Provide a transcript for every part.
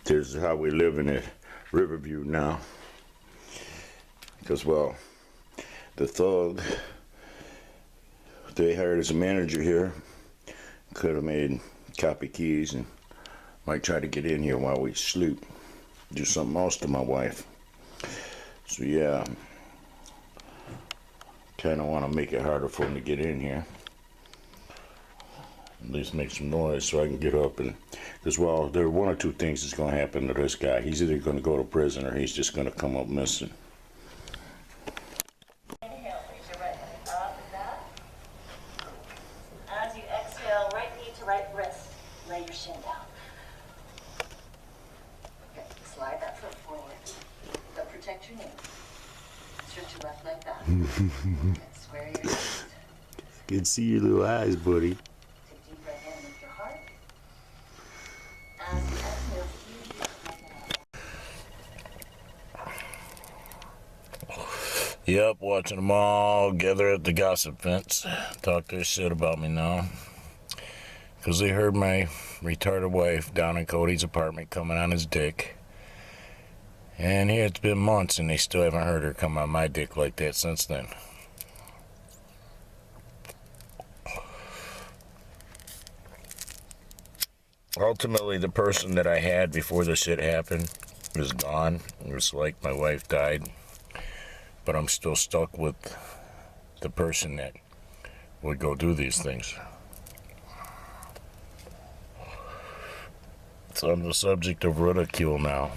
This is how we live in Riverview now. Because, well, the thug they hired as a manager here could have made copy keys and might try to get in here while we sleep. Do something else to my wife. So, yeah. Kind of want to make it harder for him to get in here. At least make some noise so I can get up and... Because, well, there are one or two things that's going to happen to this guy. He's either going to go to prison or he's just going to come up missing. Inhale, raise your right leg up and down. As you exhale, right knee to right wrist. Lay your shin down. Okay, slide that foot forward. Don't protect your knee. Stretch your left leg back. Okay, square your hips. Good to see your little eyes, buddy. Yep, watching them all gather at the gossip fence. Talk their shit about me now. Because they heard my retarded wife down in Cody's apartment coming on his dick. And here it's been months and they still haven't heard her come on my dick like that since then. Ultimately, the person that I had before this shit happened is gone. It was like my wife died. But I'm still stuck with the person that would go do these things. So I'm the subject of ridicule now.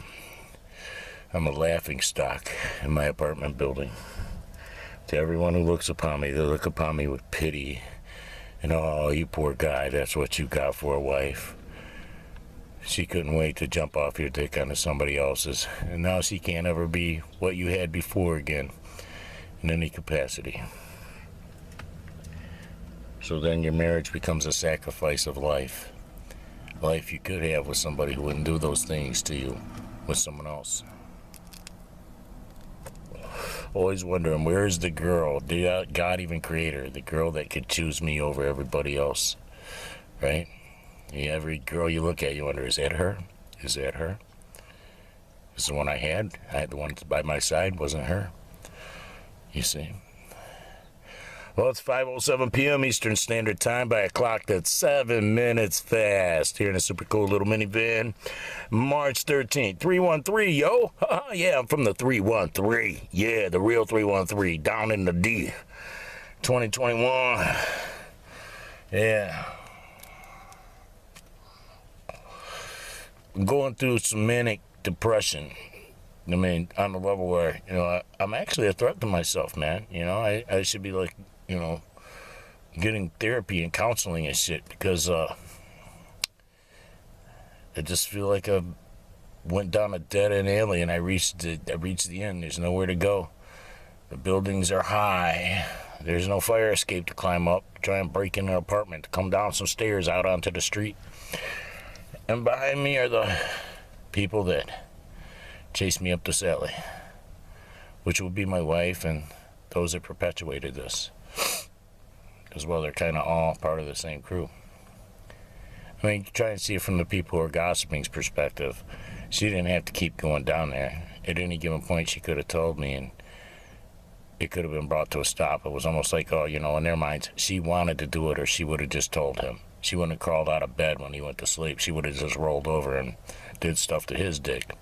I'm a laughing stock in my apartment building. To everyone who looks upon me, they look upon me with pity. And, oh, you poor guy, that's what you got for a wife. She couldn't wait to jump off your dick onto somebody else's. And now she can't ever be what you had before again, in any capacity. So then your marriage becomes a sacrifice of life. Life you could have with somebody who wouldn't do those things to you with someone else. Always wondering, where is the girl? Did God even create her? The girl that could choose me over everybody else, right? Every girl you look at, you wonder, is that her? Is that her? Is the one I had the one by my side, wasn't her. You see? Well, it's 5:07 p.m. Eastern Standard Time by a clock that's 7 minutes fast. Here in a super cool little minivan. March 13th, 313, yo. Yeah, I'm from the 313. Yeah, the real 313, down in the D. 2021. Yeah. I'm going through some manic depression. I mean, on the level where, I'm actually a threat to myself, man. I should be like, getting therapy and counseling and shit because I just feel like I went down a dead-end alley and I reached the end. There's nowhere to go. The buildings are high. There's no fire escape to climb up, try and break in an apartment, to come down some stairs out onto the street. And behind me are the people that chased me up this alley, which will be my wife and those that perpetuated this. As well, they're kind of all part of the same crew. I mean, try and see it from the people who are gossiping's perspective. She didn't have to keep going down there. At any given point, she could have told me, and it could have been brought to a stop. It was almost like, in their minds, she wanted to do it, or she would have just told him. She wouldn't have crawled out of bed when he went to sleep. She would have just rolled over and did stuff to his dick.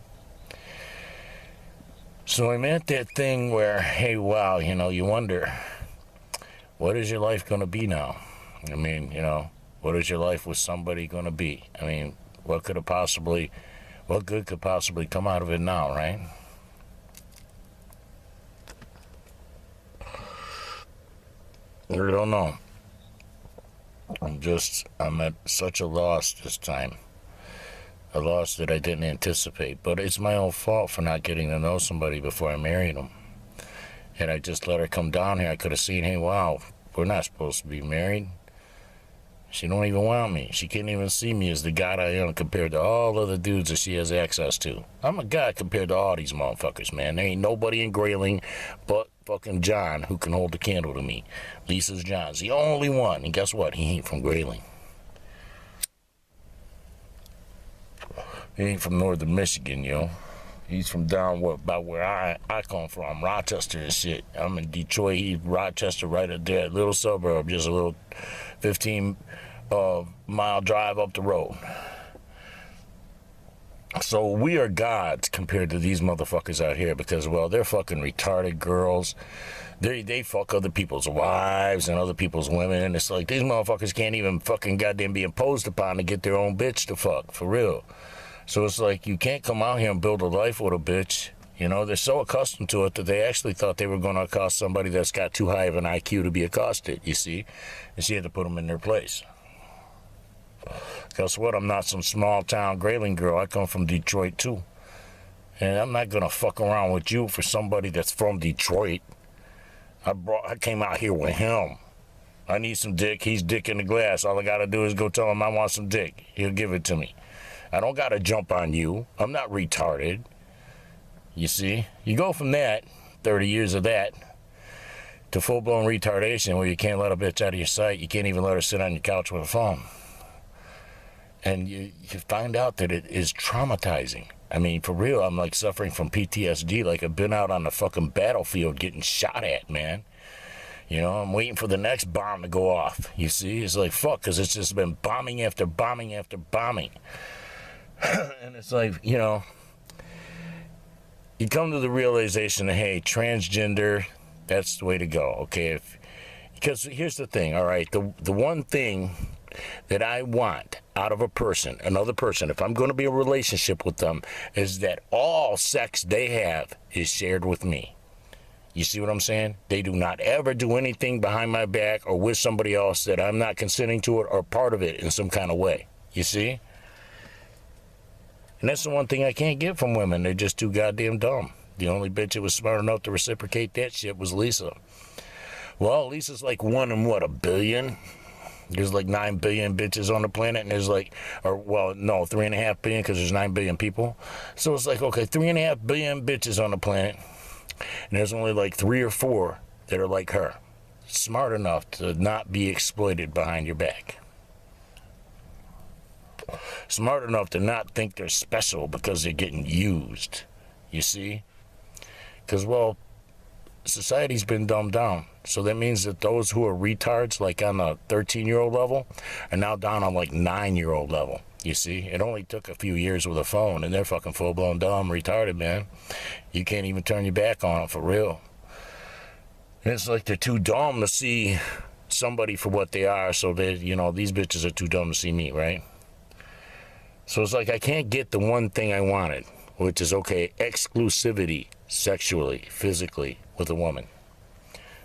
So I'm at that thing where, hey, wow, you wonder, what is your life going to be now? I mean, what is your life with somebody going to be? I mean, what good could possibly come out of it now, right? I don't know. I'm at such a loss this time. A loss that I didn't anticipate. But it's my own fault for not getting to know somebody before I married them. Had I just let her come down here, I could have seen, hey, wow, we're not supposed to be married. She don't even want me. She can't even see me as the god I am compared to all other dudes that she has access to. I'm a god compared to all these motherfuckers, man. There ain't nobody in Grayling but fucking John who can hold the candle to me. Lisa's John's the only one. And guess what? He ain't from Grayling. He ain't from northern Michigan, yo. He's from down about where I come from, Rochester and shit. I'm in Detroit. He's Rochester, right up there, little suburb, just a little 15-mile drive up the road. So we are gods compared to these motherfuckers out here because, well, they're fucking retarded girls. They fuck other people's wives and other people's women, and it's like these motherfuckers can't even fucking goddamn be imposed upon to get their own bitch to fuck, for real. So it's like you can't come out here and build a life with a bitch. You know, they're so accustomed to it that they actually thought they were going to accost somebody that's got too high of an IQ to be accosted, you see? And she had to put them in their place. Guess what? I'm not some small-town Grayling girl. I come from Detroit, too. And I'm not going to fuck around with you for somebody that's from Detroit. I came out here with him. I need some dick. He's dick in the glass. All I got to do is go tell him I want some dick. He'll give it to me. I don't got to jump on you. I'm not retarded. You see? You go from that, 30 years of that, to full-blown retardation where you can't let a bitch out of your sight. You can't even let her sit on your couch with a phone. And you find out that it is traumatizing. I mean, for real, I'm like suffering from PTSD, like I've been out on the fucking battlefield getting shot at, man. You know, I'm waiting for the next bomb to go off. You see? It's like, fuck, because it's just been bombing after bombing after bombing. And it's like, you know, you come to the realization that, hey, transgender, that's the way to go, okay? Because here's the thing, all right? The one thing that I want out of a person, another person, if I'm going to be in a relationship with them, is that all sex they have is shared with me. You see what I'm saying? They do not ever do anything behind my back or with somebody else that I'm not consenting to it or part of it in some kind of way. You see? And that's the one thing I can't get from women. They're just too goddamn dumb. The only bitch that was smart enough to reciprocate that shit was Lisa. Well, Lisa's like one in, what, a billion? There's like 9 billion bitches on the planet, and there's like, or, well, no, 3.5 billion because there's 9 billion people. So it's like, okay, 3.5 billion bitches on the planet, and there's only like 3 or 4 that are like her. Smart enough to not be exploited behind your back. Smart enough to not think they're special because they're getting used. You see? Because, well, society's been dumbed down. So that means that those who are retards, like on the 13-year-old level, are now down on like 9-year-old level. You see? It only took a few years with a phone, and they're fucking full-blown dumb, retarded, man. You can't even turn your back on them, for real. And it's like they're too dumb to see somebody for what they are, so they, you know, these bitches are too dumb to see me, right? So it's like I can't get the one thing I wanted, which is, okay, exclusivity sexually, physically with a woman.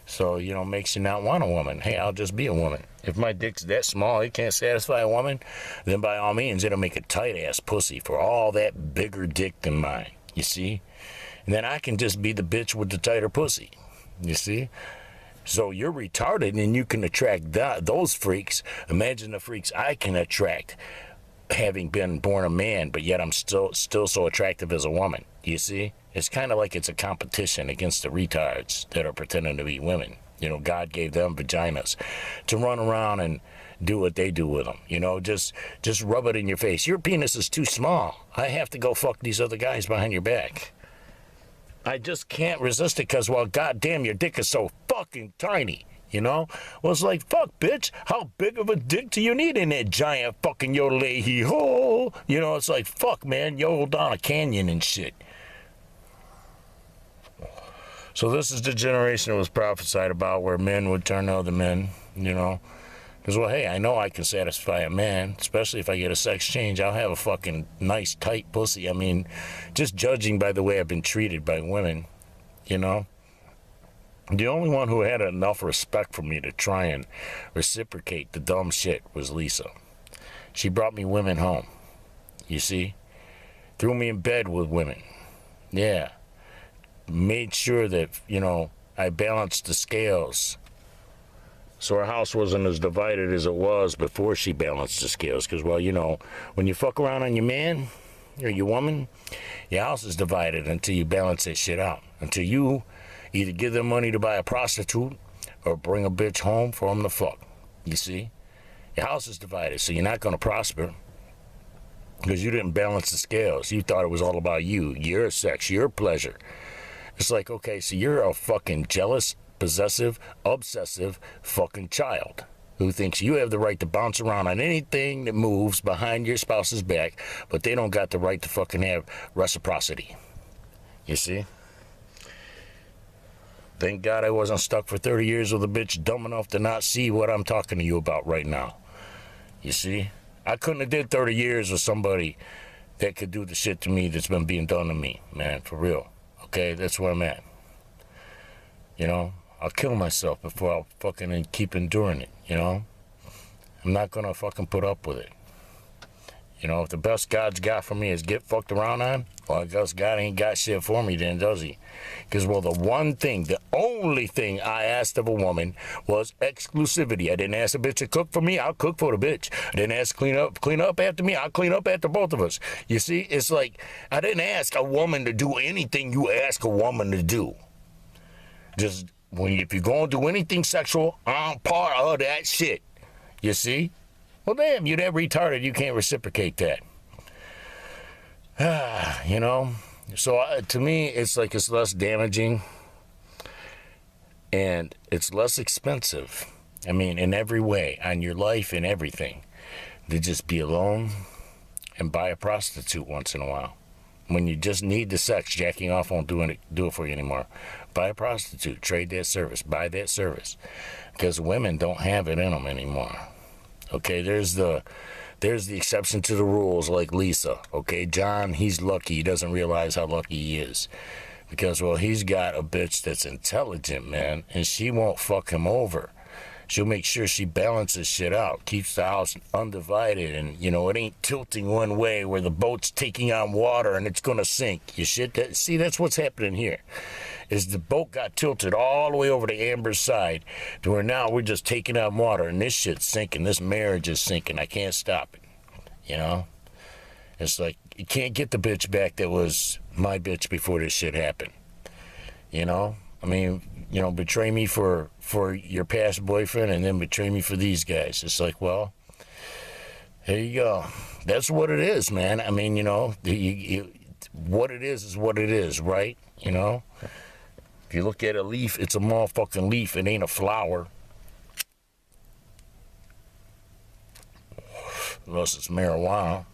So, you know, makes you not want a woman. Hey, I'll just be a woman. If my dick's that small, it can't satisfy a woman, then by all means, it'll make a tight-ass pussy for all that bigger dick than mine, you see? And then I can just be the bitch with the tighter pussy, you see? So you're retarded and you can attract those freaks. Imagine the freaks I can attract having been born a man, but yet I'm still so attractive as a woman. You see? It's kind of like it's a competition against the retards that are pretending to be women. You know, God gave them vaginas to run around and do what they do with them. You know, just rub it in your face. Your penis is too small. I have to go fuck these other guys behind your back. I just can't resist it because, well, goddamn, your dick is so fucking tiny. You know? Well, it's like, fuck, bitch, how big of a dick do you need in that giant fucking yodelay hole? You know, it's like, fuck, man, yodel down a canyon and shit. So this is the generation that was prophesied about where men would turn to other men, you know? Because, well, hey, I know I can satisfy a man, especially if I get a sex change. I'll have a fucking nice, tight pussy. I mean, just judging by the way I've been treated by women, you know? The only one who had enough respect for me to try and reciprocate the dumb shit was Lisa. She brought me women home, you see? Threw me in bed with women. Yeah. Made sure that, you know, I balanced the scales. So our house wasn't as divided as it was before she balanced the scales. Because, well, you know, when you fuck around on your man or your woman, your house is divided until you balance that shit out. Until you either give them money to buy a prostitute or bring a bitch home for them to fuck. You see? Your house is divided, so you're not going to prosper. Because you didn't balance the scales. You thought it was all about you, your sex, your pleasure. It's like, okay, so you're a fucking jealous, possessive, obsessive fucking child who thinks you have the right to bounce around on anything that moves behind your spouse's back, but they don't got the right to fucking have reciprocity. You see? Thank God I wasn't stuck for 30 years with a bitch dumb enough to not see what I'm talking to you about right now. You see? I couldn't have did 30 years with somebody that could do the shit to me that's been being done to me, man, for real. Okay, that's where I'm at. You know, I'll kill myself before I'll fucking keep enduring it, you know? I'm not gonna fucking put up with it. You know, if the best God's got for me is get fucked around on, well, I guess God ain't got shit for me then, does he? Because, well, the only thing I asked of a woman was exclusivity. I didn't ask a bitch to cook for me, I'll cook for the bitch. I didn't ask clean up after me, I'll clean up after both of us. You see, it's like, I didn't ask a woman to do anything you ask a woman to do. Just, if you're going to do anything sexual, I'm part of that shit. You see? Well, damn, you're that retarded, you can't reciprocate that. You know? So, to me, it's like it's less damaging and it's less expensive. I mean, in every way, on your life and everything. To just be alone and buy a prostitute once in a while. When you just need the sex, jacking off won't do it for you anymore. Buy a prostitute, trade that service, buy that service. Because women don't have it in them anymore. Okay, there's the exception to the rules like Lisa. Okay, John, he's lucky. He doesn't realize how lucky he is. Because, well, he's got a bitch that's intelligent, man, and she won't fuck him over. She'll make sure she balances shit out, keeps the house undivided, and, you know, it ain't tilting one way where the boat's taking on water and it's gonna sink. You shit that. See, that's what's happening here. Is the boat got tilted all the way over to Amber's side to where now we're just taking on water and this shit's sinking. This marriage is sinking. I can't stop it. You know? It's like, you can't get the bitch back that was my bitch before this shit happened. You know? I mean, you know, betray me for your past boyfriend and then betray me for these guys. It's like, well, here you go. That's what it is, man. I mean, you know, what it is what it is, right? You know? If you look at a leaf, it's a motherfucking leaf. It ain't a flower. Unless it's marijuana.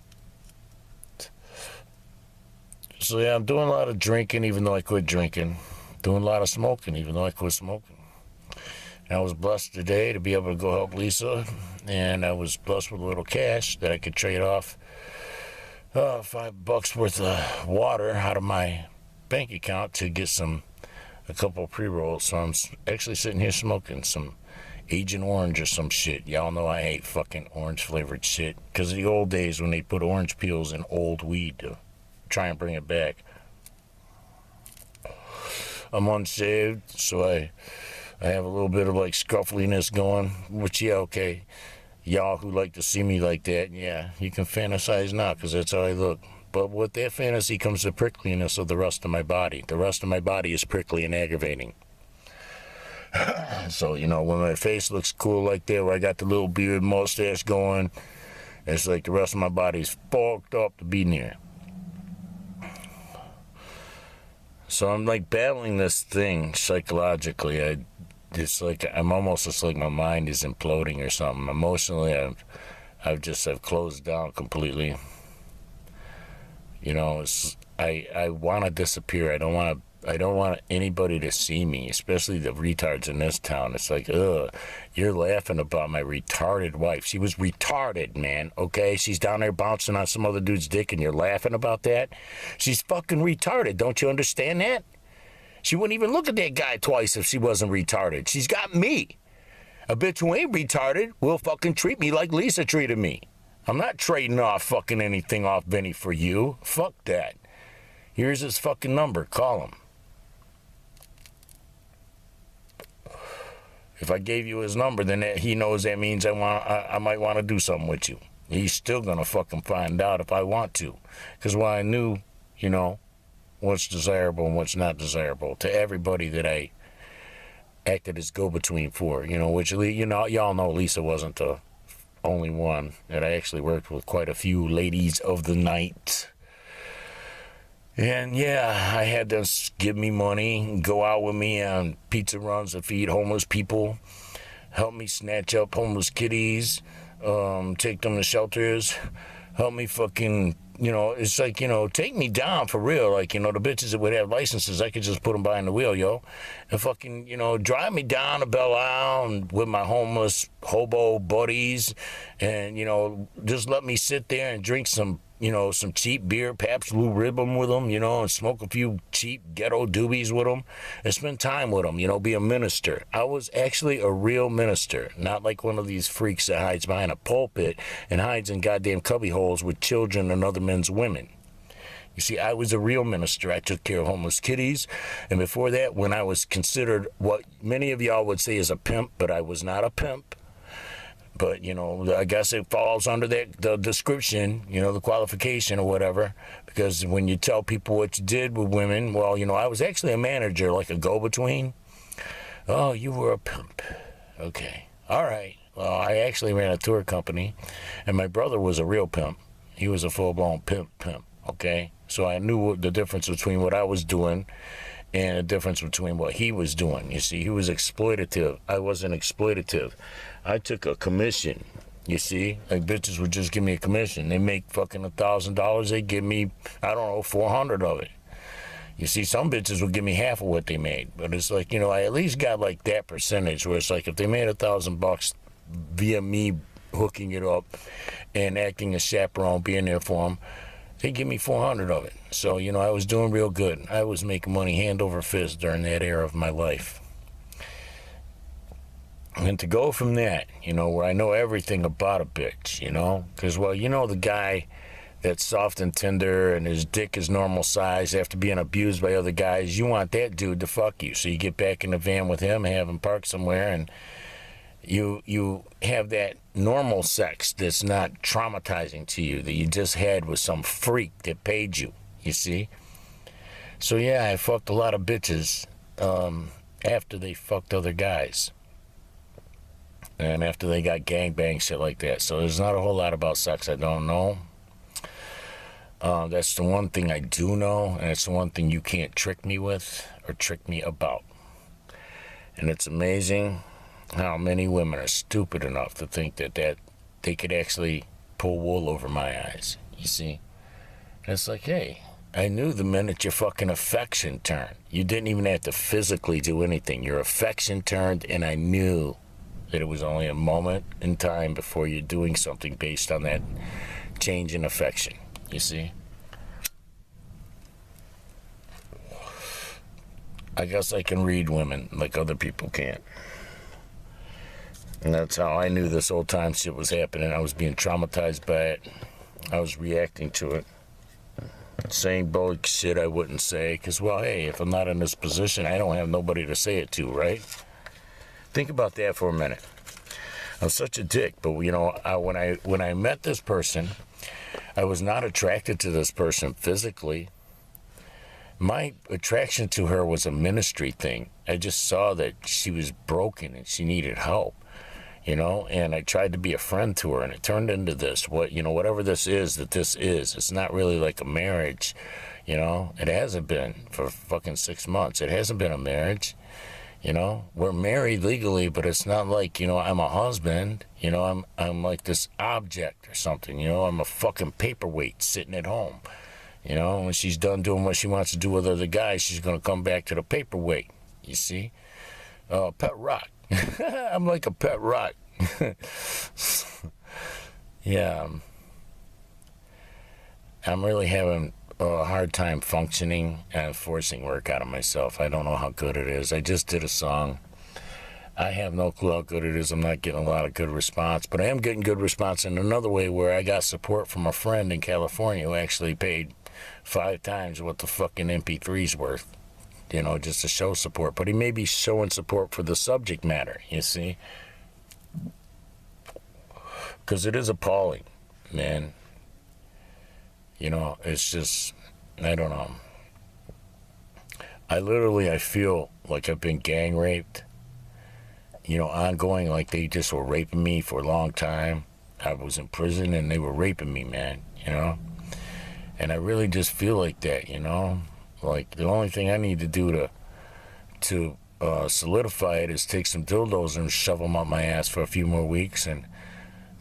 So, yeah, I'm doing a lot of drinking even though I quit drinking. Doing a lot of smoking even though I quit smoking. And I was blessed today to be able to go help Lisa. And I was blessed with a little cash that I could trade off $5 worth of water out of my bank account to get a couple of pre-rolls. So I'm actually sitting here smoking some Agent Orange or some shit. Y'all know I hate fucking orange flavored shit. Because of the old days when they put orange peels in old weed to try and bring it back. I'm unshaved, so I have a little bit of like scuffliness going. Which, yeah, okay. Y'all who like to see me like that, yeah, you can fantasize now because that's how I look. But with that fantasy comes the prickliness of the rest of my body. The rest of my body is prickly and aggravating. So, you know, when my face looks cool like that, where I got the little beard mustache going, it's like the rest of my body's fucked up to be near. So I'm like battling this thing psychologically. It's like I'm almost just like my mind is imploding or something. Emotionally, I've closed down completely. You know, I want to disappear. I don't want anybody to see me, especially the retards in this town. It's like, ugh, you're laughing about my retarded wife. She was retarded, man, okay? She's down there bouncing on some other dude's dick and you're laughing about that? She's fucking retarded. Don't you understand that? She wouldn't even look at that guy twice if she wasn't retarded. She's got me. A bitch who ain't retarded will fucking treat me like Lisa treated me. I'm not trading off fucking anything off Benny for you. Fuck that. Here's his fucking number. Call him. If I gave you his number, then he knows that means I might want to do something with you. He's still gonna fucking find out if I want to. Because while I knew, you know, what's desirable and what's not desirable to everybody that I acted as go-between for, you know, which, you know, y'all know Lisa wasn't the only one. And I actually worked with quite a few ladies of the night. And yeah, I had them give me money, go out with me on pizza runs to feed homeless people, help me snatch up homeless kitties, take them to shelters, help me fucking, it's like, take me down for real. Like, the bitches that would have licenses, I could just put them behind the wheel, yo. And fucking, drive me down to Belle Isle with my homeless hobo buddies and, just let me sit there and drink some cheap beer, Pabst Blue Ribbon with them, and smoke a few cheap ghetto doobies with them and spend time with them, be a minister. I was actually a real minister, not like one of these freaks that hides behind a pulpit and hides in goddamn cubby holes with children and other men's women. You see, I was a real minister. I took care of homeless kitties. And before that, when I was considered what many of y'all would say is a pimp, but I was not a pimp. But, I guess it falls under the description, the qualification or whatever. Because when you tell people what you did with women, well, I was actually a manager, like a go-between. Oh, you were a pimp. Okay. All right. Well, I actually ran a tour company, and my brother was a real pimp. He was a full-blown pimp, okay? So I knew the difference between what I was doing and the difference between what he was doing. You see, he was exploitative. I wasn't exploitative. I took a commission, you see. Like, bitches would just give me a commission. They make fucking $1,000. They give me, I don't know, 400 of it. You see, some bitches would give me half of what they made. But it's like, I at least got like that percentage where it's like if they made $1,000 via me hooking it up and acting as chaperone, being there for them, they give me 400 of it. So, I was doing real good. I was making money hand over fist during that era of my life. And to go from that, where I know everything about a bitch, because, well, the guy that's soft and tender and his dick is normal size after being abused by other guys, you want that dude to fuck you. So you get back in the van with him and have him park somewhere, and you have that normal sex that's not traumatizing to you, that you just had with some freak that paid you, you see? So, yeah, I fucked a lot of bitches after they fucked other guys. And after they got gangbang, shit like that. So there's not a whole lot about sex I don't know. That's the one thing I do know, and it's the one thing you can't trick me with or trick me about. And it's amazing how many women are stupid enough to think that they could actually pull wool over my eyes, you see? And it's like, hey, I knew the minute your fucking affection turned. You didn't even have to physically do anything. Your affection turned, and I knew that it was only a moment in time before you're doing something based on that change in affection, you see? I guess I can read women like other people can't. And that's how I knew this old time shit was happening. I was being traumatized by it. I was reacting to it. Saying bullshit I wouldn't say. Because, well, hey, if I'm not in this position, I don't have nobody to say it to, right? Think about that for a minute. I'm such a dick, but when I met this person, I was not attracted to this person physically. My attraction to her was a ministry thing. I just saw that she was broken and she needed help, and I tried to be a friend to her, and it turned into this. Whatever this is, it's not really like a marriage, It hasn't been for fucking 6 months. It hasn't been a marriage. We're married legally, but it's not like, I'm a husband, I'm like this object or something, I'm a fucking paperweight sitting at home. When she's done doing what she wants to do with other guys, she's going to come back to the paperweight, you see? Pet rock. I'm like a pet rock. Yeah. I'm really having a hard time functioning and forcing work out of myself. I don't know how good it is. I just did a song. I have no clue how good it is. I'm not getting a lot of good response, but I am getting good response in another way where I got support from a friend in California who actually paid 5 times what the fucking MP3's worth, just to show support. But he may be showing support for the subject matter, you see? Because it is appalling, man. It's just, I don't know. I feel like I've been gang raped, ongoing, like they just were raping me for a long time. I was in prison and they were raping me, man, you know? And I really just feel like that, you know? Like, the only thing I need to do to solidify it is take some dildos and shove them up my ass for a few more weeks, and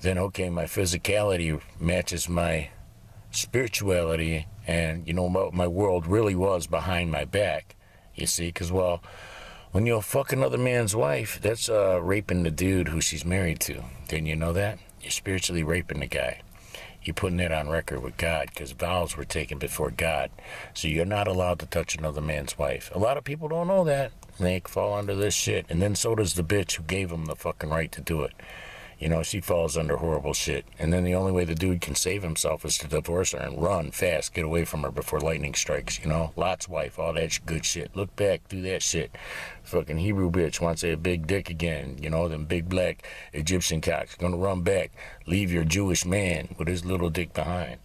then, okay, my physicality matches my spirituality, and you know what my world really was behind my back, you see? Because, well, when you fuck another man's wife, that's raping the dude who she's married to. Didn't you know that? You're spiritually raping the guy. You're putting it on record with God, because vows were taken before God. So you're not allowed to touch another man's wife. A lot of people don't know that. They fall under this shit. And then so does the bitch who gave them the fucking right to do it. You know, she falls under horrible shit. And then the only way the dude can save himself is to divorce her and run fast, get away from her before lightning strikes, you know? Lot's wife, all that good shit. Look back, do that shit. Fucking Hebrew bitch wants a big dick again, you know, them big black Egyptian cocks. Gonna run back, leave your Jewish man with his little dick behind.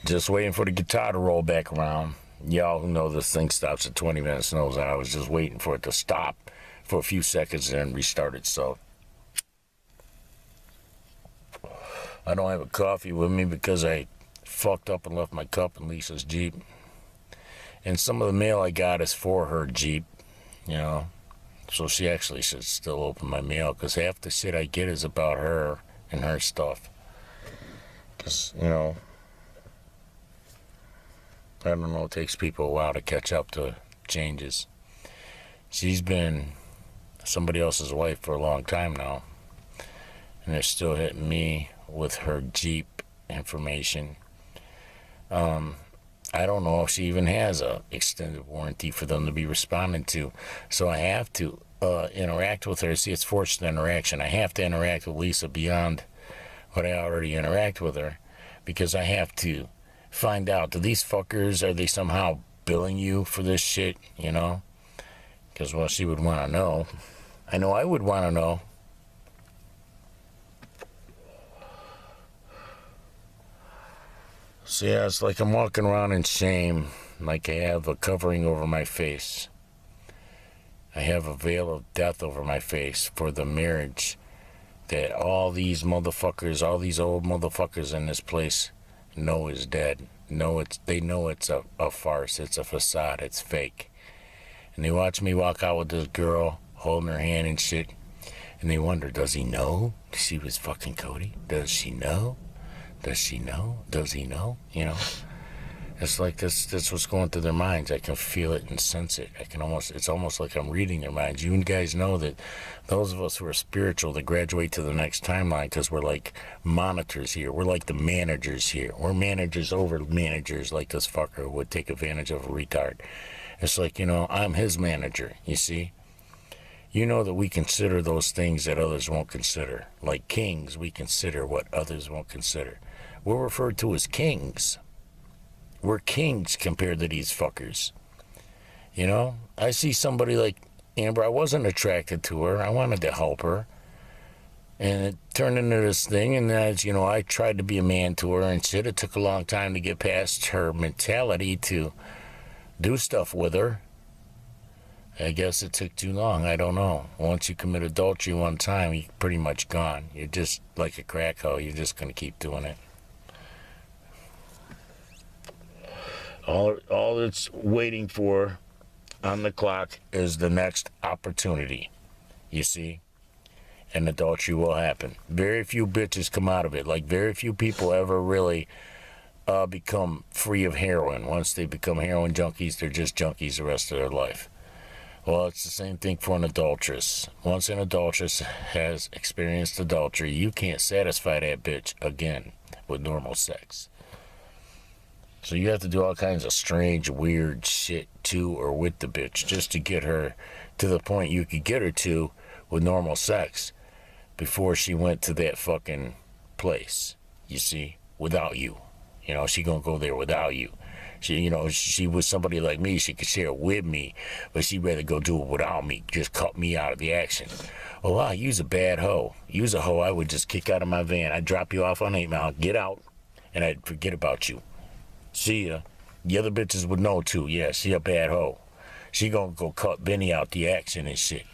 Just waiting for the guitar to roll back around. Y'all who know this thing stops at 20 minutes knows that I was just waiting for it to stop for a few seconds and then restart itself. I don't have a coffee with me because I fucked up and left my cup in Lisa's Jeep. And some of the mail I got is for her Jeep, you know. So she actually should still open my mail, because half the shit I get is about her and her stuff. Because, you know, I don't know, it takes people a while to catch up to changes. She's been somebody else's wife for a long time now, and they're still hitting me with her Jeep information. I don't know if she even has a extended warranty for them to be responding to, so I have to interact with her. See, it's forced interaction. I have to interact with Lisa beyond what I already interact with her, because I have to find out, do these fuckers, are they somehow billing you for this shit, you know? Because, well, she would want to know. I know I would want to know. So, yeah, it's like I'm walking around in shame, like I have a covering over my face. I have a veil of death over my face for the marriage that all these motherfuckers, all these old motherfuckers in this place know is dead. They know it's a farce, it's a facade, it's fake. And they watch me walk out with this girl holding her hand and shit, and they wonder, does he know she was fucking Cody? Does she know? Does she know? Does he know? You know? It's like that's what's going through their minds. I can feel it and sense it. It's almost like I'm reading their minds. You guys know that those of us who are spiritual, that graduate to the next timeline, because we're like monitors here. We're like the managers here. We're managers over managers, like this fucker who would take advantage of a retard. It's like, you know, I'm his manager, you see? You know that we consider those things that others won't consider. Like kings, we consider what others won't consider. We're referred to as kings. We're kings compared to these fuckers. You know, I see somebody like Amber. I wasn't attracted to her. I wanted to help her. And it turned into this thing, and as you know, I tried to be a man to her and shit. It took a long time to get past her mentality to do stuff with her. I guess it took too long. I don't know. Once you commit adultery one time, you're pretty much gone. You're just like a crack hoe. You're just going to keep doing it. All it's waiting for on the clock is the next opportunity, you see? And adultery will happen. Very few bitches come out of it. Like, very few people ever really become free of heroin. Once they become heroin junkies, they're just junkies the rest of their life. Well, it's the same thing for an adulteress. Once an adulteress has experienced adultery, you can't satisfy that bitch again with normal sex. So you have to do all kinds of strange, weird shit to or with the bitch just to get her to the point you could get her to with normal sex before she went to that fucking place, you see, without you. You know, she gonna go there without you. She was somebody like me, she could share it with me, but she'd rather go do it without me, just cut me out of the action. Oh, wow, you's a bad hoe. You's a hoe I would just kick out of my van. I'd drop you off on 8 Mile, get out, and I'd forget about you. See ya. The other bitches would know too. Yeah, she a bad hoe. She gonna go cut Benny out the action and shit.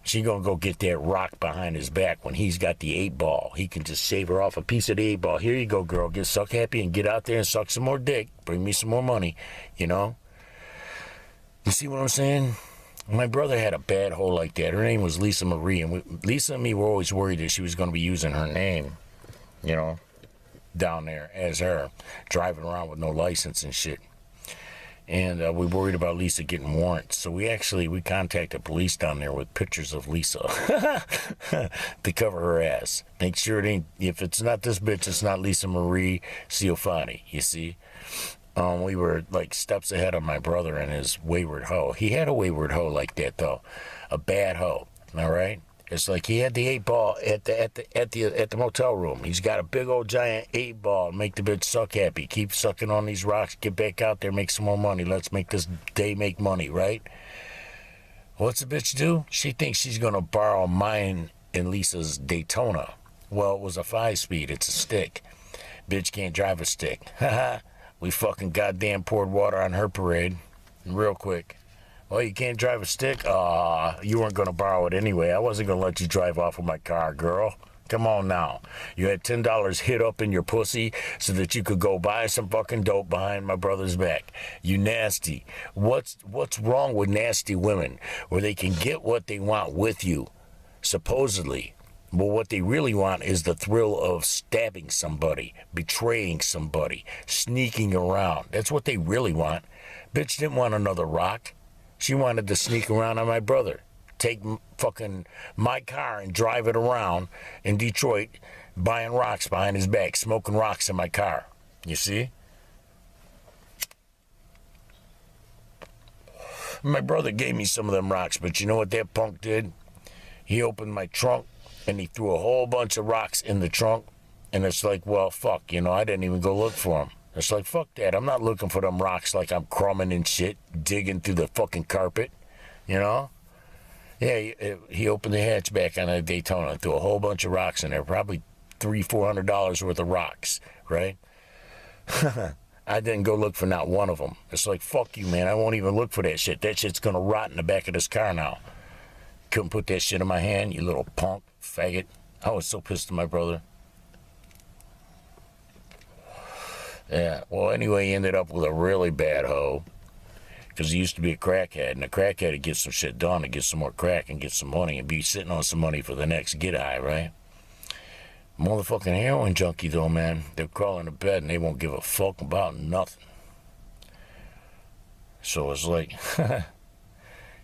She gonna go get that rock behind his back when he's got the 8-ball. He can just shave her off a piece of the 8-ball. Here you go, girl. Get suck happy and get out there and suck some more dick. Bring me some more money, you know? You see what I'm saying? My brother had a bad hoe like that. Her name was Lisa Marie. And Lisa and me were always worried that she was going to be using her name, you know, down there as her, driving around with no license and shit. And we worried about Lisa getting warrants. So we contacted police down there with pictures of Lisa to cover her ass. Make sure it ain't, if it's not this bitch, it's not Lisa Marie Ciofani, you see? We were like steps ahead of my brother and his wayward hoe. He had a wayward hoe like that though, a bad hoe. All right, it's like he had the 8-ball at the motel room. He's got a big old giant 8-ball. Make the bitch suck happy. Keep sucking on these rocks. Get back out there. Make some more money. Let's make this day make money. Right? What's the bitch do? She thinks she's gonna borrow mine and Lisa's Daytona. Well, it was a 5-speed. It's a stick. Bitch can't drive a stick. Haha. We fucking goddamn poured water on her parade real quick. Well, you can't drive a stick? Aw, you weren't going to borrow it anyway. I wasn't going to let you drive off with my car, girl. Come on now. You had $10 hid up in your pussy so that you could go buy some fucking dope behind my brother's back. You nasty. What's wrong with nasty women where they can get what they want with you, supposedly? But what they really want is the thrill of stabbing somebody, betraying somebody, sneaking around. That's what they really want. Bitch didn't want another rock. She wanted to sneak around on my brother. Take fucking my car and drive it around in Detroit, buying rocks behind his back, smoking rocks in my car. You see? My brother gave me some of them rocks, but you know what that punk did? He opened my trunk, and he threw a whole bunch of rocks in the trunk. And it's like, well, fuck, you know, I didn't even go look for them. It's like, fuck that. I'm not looking for them rocks like I'm crumbing and shit, digging through the fucking carpet, you know? Yeah, he opened the hatchback on a Daytona and threw a whole bunch of rocks in there, probably $300-$400 worth of rocks, right? I didn't go look for not one of them. It's like, fuck you, man. I won't even look for that shit. That shit's going to rot in the back of this car now. Couldn't put that shit in my hand, you little punk. Faggot. I was so pissed at my brother. Yeah, well, anyway, he ended up with a really bad hoe. Because he used to be a crackhead, and a crackhead would get some shit done to get some more crack and get some money and be sitting on some money for the next get high, right? Motherfucking heroin junkie, though, man. They're crawling to bed and they won't give a fuck about nothing. So it's like,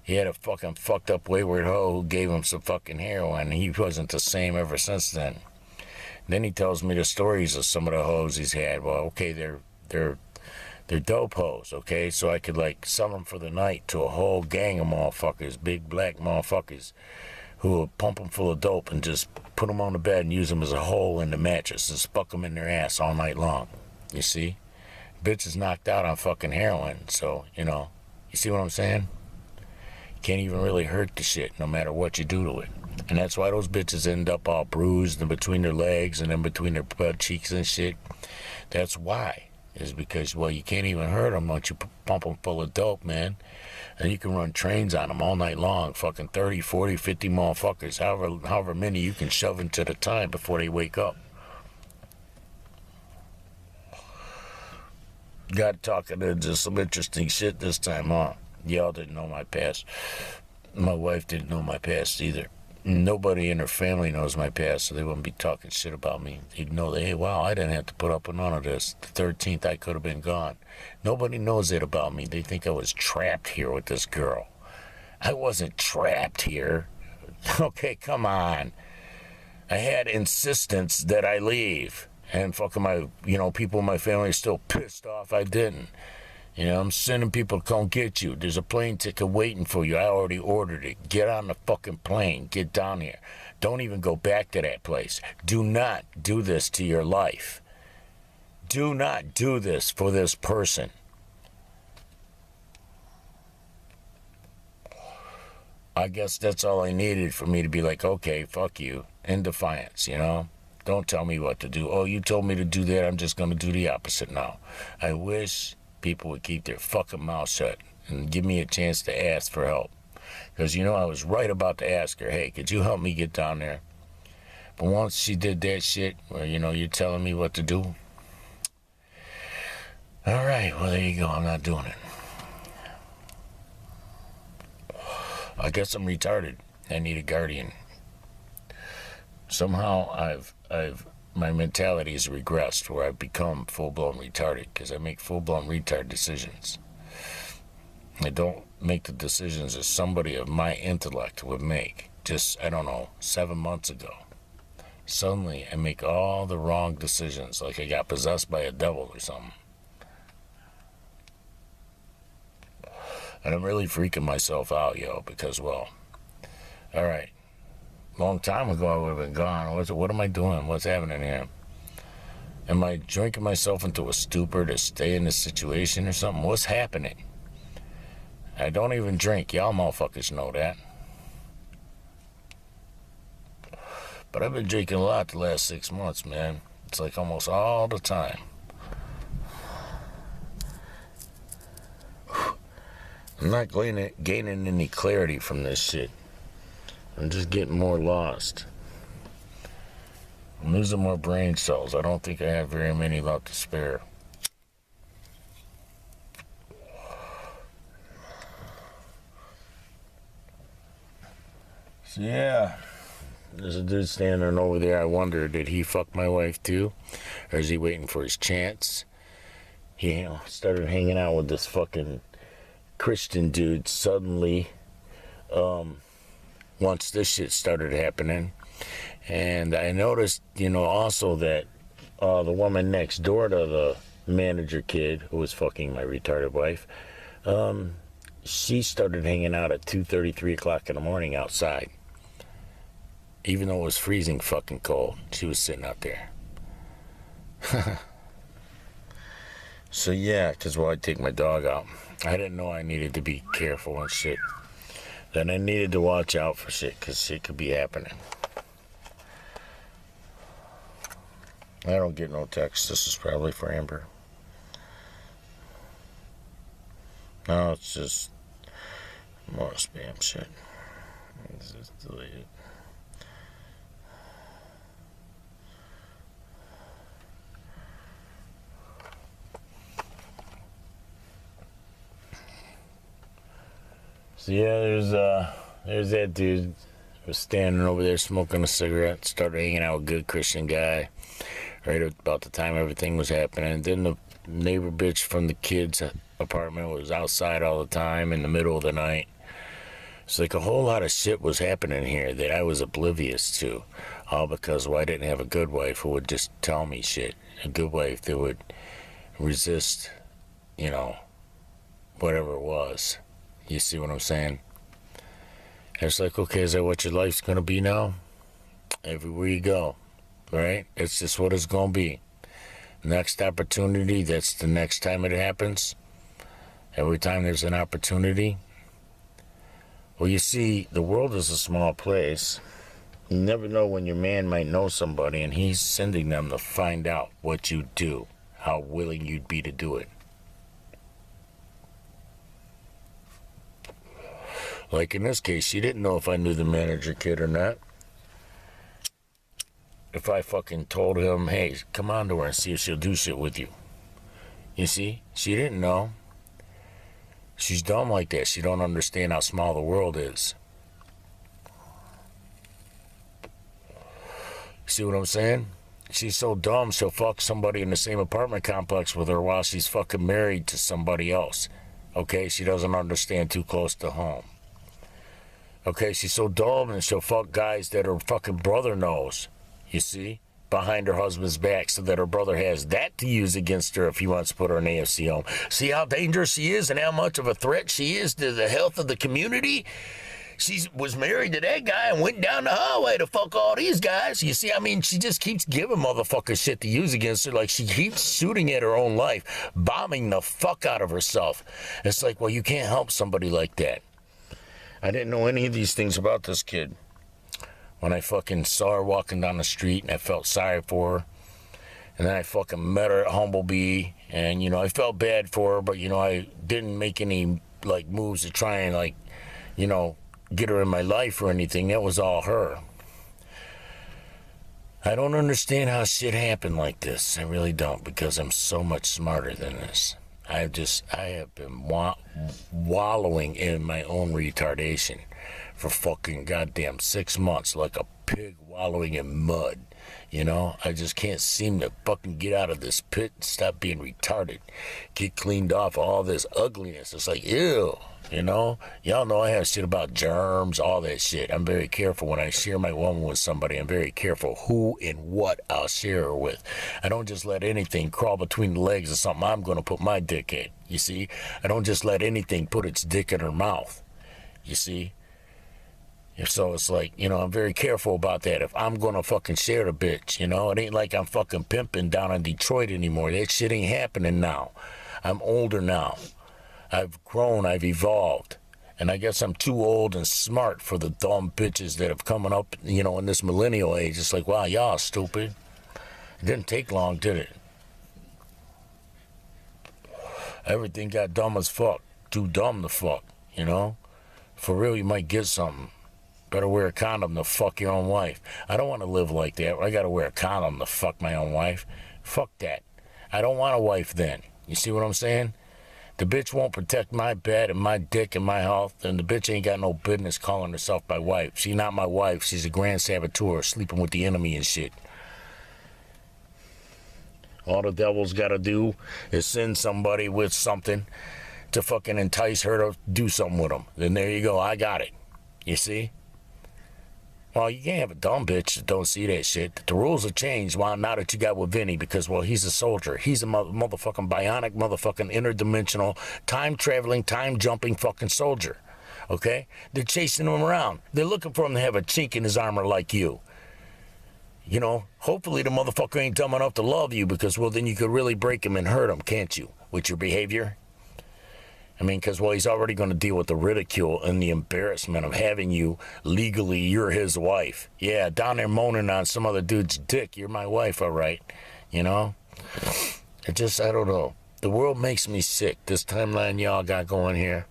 he had a fucking fucked up wayward hoe who gave him some fucking heroin, and he wasn't the same ever since then. Then he tells me the stories of some of the hoes he's had. Well, okay, they're dope hoes, okay? So I could, like, sell them for the night to a whole gang of motherfuckers, big black motherfuckers, who will pump them full of dope and just put them on the bed and use them as a hole in the mattress and fuck them in their ass all night long. You see? Bitch is knocked out on fucking heroin, so, you know, you see what I'm saying? Can't even really hurt the shit no matter what you do to it. And that's why those bitches end up all bruised and between their legs and in between their butt cheeks and shit. That's why. Is because, well, you can't even hurt them once you pump them full of dope, man. And you can run trains on them all night long. Fucking 30, 40, 50 motherfuckers. However many you can shove into the time before they wake up. Got talking to just some interesting shit this time, huh? Y'all didn't know my past. My wife didn't know my past either. Nobody in her family knows my past, so they wouldn't be talking shit about me. They'd know that, hey, wow, I didn't have to put up with none of this. The 13th, I could have been gone. Nobody knows that about me. They think I was trapped here with this girl. I wasn't trapped here. Okay, come on. I had insistence that I leave. And fucking my, people in my family are still pissed off I didn't. I'm sending people to come get you. There's a plane ticket waiting for you. I already ordered it. Get on the fucking plane. Get down here. Don't even go back to that place. Do not do this to your life. Do not do this for this person. I guess that's all I needed for me to be like, okay, fuck you. In defiance, Don't tell me what to do. Oh, you told me to do that. I'm just going to do the opposite now. I wish people would keep their fucking mouth shut. and give me a chance to ask for help. Because, I was right about to ask her, hey, could you help me get down there? But once she did that shit where, you're telling me what to do. All right, well, there you go. I'm not doing it. I guess I'm retarded. I need a guardian. Somehow my mentality has regressed where I've become full-blown retarded because I make full-blown retard decisions. I don't make the decisions that somebody of my intellect would make just, 7 months ago. Suddenly, I make all the wrong decisions like I got possessed by a devil or something. And I'm really freaking myself out, because, well, all right, long time ago I would have been gone. What am I doing? What's happening here? Am I drinking myself into a stupor to stay in this situation or something? What's happening? I don't even drink. Y'all motherfuckers know that. But I've been drinking a lot the last 6 months, man. It's like almost all the time. I'm not gaining any clarity from this shit. I'm just getting more lost. I'm losing more brain cells. I don't think I have very many left to spare. So yeah, there's a dude standing over there. I wonder, did he fuck my wife too? Or is he waiting for his chance? He started hanging out with this fucking Christian dude suddenly once this shit started happening. And I noticed, also that the woman next door to the manager kid who was fucking my retarded wife, she started hanging out at 2:30, 3 o'clock in the morning outside. Even though it was freezing fucking cold, she was sitting out there. So yeah, because I take my dog out. I didn't know I needed to be careful and shit. Then I needed to watch out for shit, because shit could be happening. I don't get no text. This is probably for Amber. No, it's just more spam shit. Let's just delete it. So yeah, there's that dude was standing over there smoking a cigarette, started hanging out with a good Christian guy right about the time everything was happening. Then the neighbor bitch from the kids' apartment was outside all the time in the middle of the night. It's like a whole lot of shit was happening here that I was oblivious to, all because I didn't have a good wife who would just tell me shit. A good wife that would resist, whatever it was. You see what I'm saying? It's like, okay, is that what your life's going to be now? Everywhere you go, right? It's just what it's going to be. Next opportunity, that's the next time it happens. Every time there's an opportunity. Well, you see, the world is a small place. You never know when your man might know somebody and he's sending them to find out what you do, how willing you'd be to do it. Like in this case, she didn't know if I knew the manager kid or not. If I fucking told him, hey, come on to her and see if she'll do shit with you. You see? She didn't know. She's dumb like that. She don't understand how small the world is. See what I'm saying? She's so dumb, she'll fuck somebody in the same apartment complex with her while she's fucking married to somebody else. Okay? She doesn't understand too close to home. Okay, she's so dumb and she'll fuck guys that her fucking brother knows, you see, behind her husband's back so that her brother has that to use against her if he wants to put her in AFC home. See how dangerous she is and how much of a threat she is to the health of the community? She was married to that guy and went down the highway to fuck all these guys. You see, she just keeps giving motherfuckers shit to use against her. Like, she keeps shooting at her own life, bombing the fuck out of herself. It's like, well, you can't help somebody like that. I didn't know any of these things about this kid. When I fucking saw her walking down the street and I felt sorry for her. And then I fucking met her at Humblebee and, I felt bad for her, but, I didn't make any like moves to try and like, you know, get her in my life or anything. That was all her. I don't understand how shit happened like this. I really don't, because I'm so much smarter than this. I have been wallowing in my own retardation for fucking goddamn 6 months, like a pig wallowing in mud. You know, I just can't seem to fucking get out of this pit and stop being retarded. Get cleaned off all this ugliness. It's like, ew, you know? Y'all know I have shit about germs, all that shit. I'm very careful when I share my woman with somebody. I'm very careful who and what I'll share her with. I don't just let anything crawl between the legs of something I'm going to put my dick in, you see? I don't just let anything put its dick in her mouth, you see? So it's like, you know, I'm very careful about that. If I'm gonna fucking share the bitch, you know, it ain't like I'm fucking pimping down in Detroit anymore. That shit ain't happening now. I'm older now. I've grown, I've evolved. And I guess I'm too old and smart for the dumb bitches that have coming up, you know, in this millennial age. It's like, wow, y'all stupid. It didn't take long, did it? Everything got dumb as fuck. Too dumb to fuck, you know? For real, you might get something. Better wear a condom to fuck your own wife. I don't want to live like that. I got to wear a condom to fuck my own wife. Fuck that. I don't want a wife then. You see what I'm saying? The bitch won't protect my bed and my dick and my health, and the bitch ain't got no business calling herself my wife. She's not my wife. She's a grand saboteur sleeping with the enemy and shit. All the devil's got to do is send somebody with something to fucking entice her to do something with them. Then there you go. I got it. You see? Well, you can't have a dumb bitch that don't see that shit. The rules have changed now that you got with Vinny because, well, he's a soldier. He's a motherfucking bionic, motherfucking interdimensional, time-traveling, time-jumping fucking soldier. Okay? They're chasing him around. They're looking for him to have a chink in his armor like you. You know, hopefully the motherfucker ain't dumb enough to love you because, well, then you could really break him and hurt him, can't you, with your behavior? I mean, because, well, he's already going to deal with the ridicule and the embarrassment of having you legally, you're his wife. Yeah, down there moaning on some other dude's dick, you're my wife, all right. You know? I don't know. The world makes me sick. This timeline y'all got going here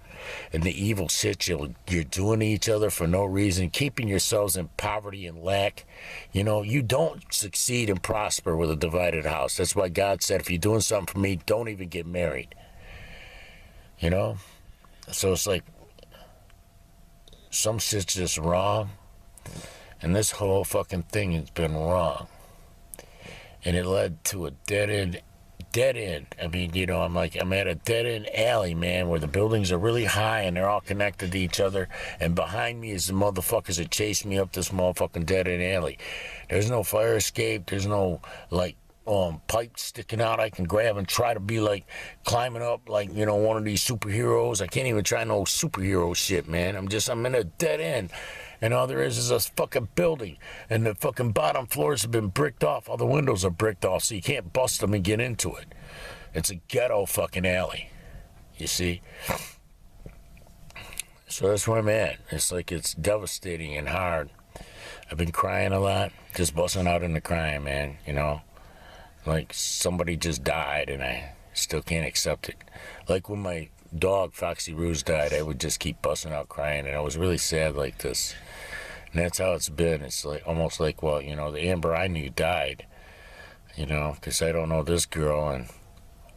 and the evil shit you're doing to each other for no reason, keeping yourselves in poverty and lack. You know, you don't succeed and prosper with a divided house. That's why God said, if you're doing something for me, don't even get married. You know? So it's like, some shit's just wrong. And this whole fucking thing has been wrong. And it led to a dead end. I mean, you know, I'm at a dead end alley, man, where the buildings are really high and they're all connected to each other. And behind me is the motherfuckers that chased me up this motherfucking dead end alley. There's no fire escape. There's no, like, pipes sticking out I can grab and try to be like climbing up like, you know, one of these superheroes. I can't even try no superhero shit, man. I'm in a dead end. And all there is a fucking building. And the fucking bottom floors have been bricked off. All the windows are bricked off, so you can't bust them and get into it. It's a ghetto fucking alley. You see? So that's where I'm at. It's like, it's devastating and hard. I've been crying a lot. Just busting out into crying, man, you know? Like somebody just died and I still can't accept it. Like when my dog Foxy Ruse died, I would just keep busting out crying, and I was really sad like this. And that's how it's been. It's like almost like, well, you know, the Amber I knew died, you know, because I don't know this girl and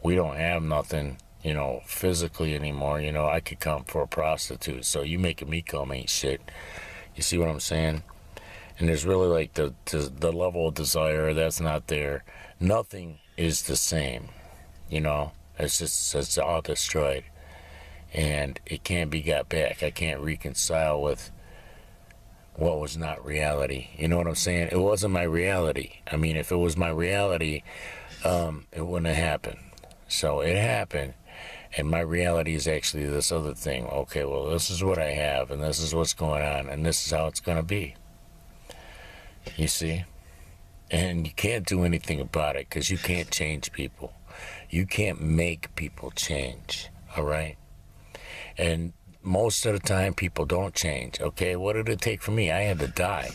we don't have nothing, you know, physically anymore. You know, I could come for a prostitute, so you making me come ain't shit. You see what I'm saying? And there's really like the level of desire that's not there. Nothing is the same, you know. It's all destroyed, and it can't be got back. I can't reconcile with what was not reality. You know what I'm saying? It wasn't my reality. I mean, if it was my reality, it wouldn't have happened. So it happened, and my reality is actually this other thing. Okay, well, this is what I have, and this is what's going on, and this is how it's going to be. You see? And you can't do anything about it because you can't change people. You can't make people change, all right? And most of the time, people don't change, okay? What did it take for me? I had to die.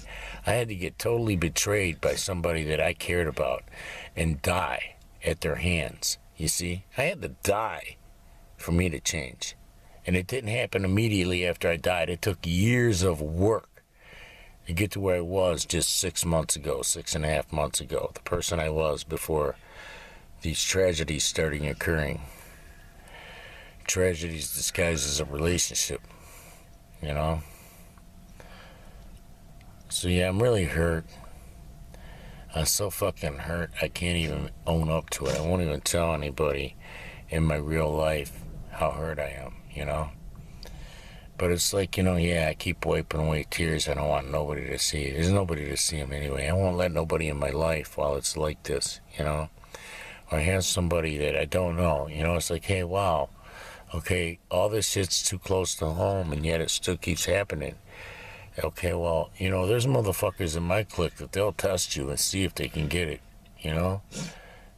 I had to get totally betrayed by somebody that I cared about and die at their hands, you see? I had to die for me to change. And it didn't happen immediately after I died. It took years of work to get to where I was just 6 months ago, 6.5 months ago. The person I was before these tragedies starting occurring. Tragedies disguised as a relationship, you know? So yeah, I'm really hurt. I'm so fucking hurt, I can't even own up to it. I won't even tell anybody in my real life how hurt I am, you know? But it's like, you know, yeah, I keep wiping away tears. I don't want nobody to see it. There's nobody to see them anyway. I won't let nobody in my life while it's like this, you know? Or I have somebody that I don't know, you know? It's like, hey, wow, okay, all this shit's too close to home, and yet it still keeps happening. Okay, well, you know, there's motherfuckers in my clique that they'll test you and see if they can get it, you know?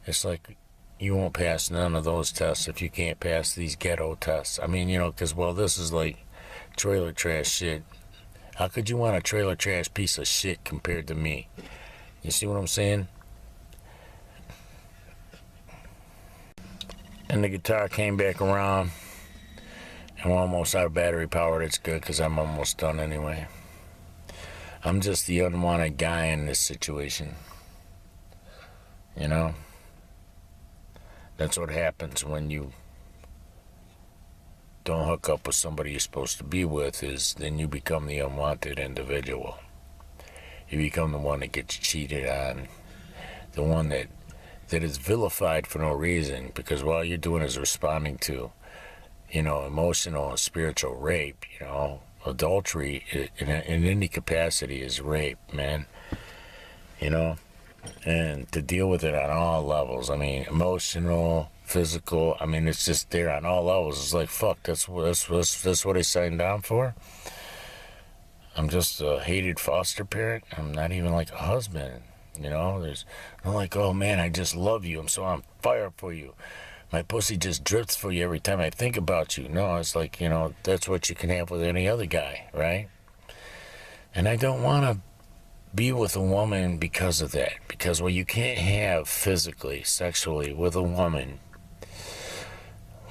It's like, you won't pass none of those tests if you can't pass these ghetto tests. I mean, you know, because, well, this is like trailer trash shit. How could you want a trailer trash piece of shit compared to me? You see what I'm saying? And the guitar came back around. And we're almost out of battery power. That's good because I'm almost done anyway. I'm just the unwanted guy in this situation. You know? That's what happens when you don't hook up with somebody you're supposed to be with, is then you become the unwanted individual. You become the one that gets cheated on. The one that is vilified for no reason, because all you're doing is responding to, you know, emotional and spiritual rape, you know. Adultery in any capacity is rape, man. You know? And to deal with it on all levels. I mean, emotional, physical, I mean, it's just there on all levels. It's like, fuck, that's what I signed on for? I'm just a hated foster parent? I'm not even like a husband, you know? I'm like, oh man, I just love you. I'm so on fire for you. My pussy just drips for you every time I think about you. No, it's like, you know, that's what you can have with any other guy, right? And I don't want to be with a woman because of that. Because, well, you can't have physically, sexually with a woman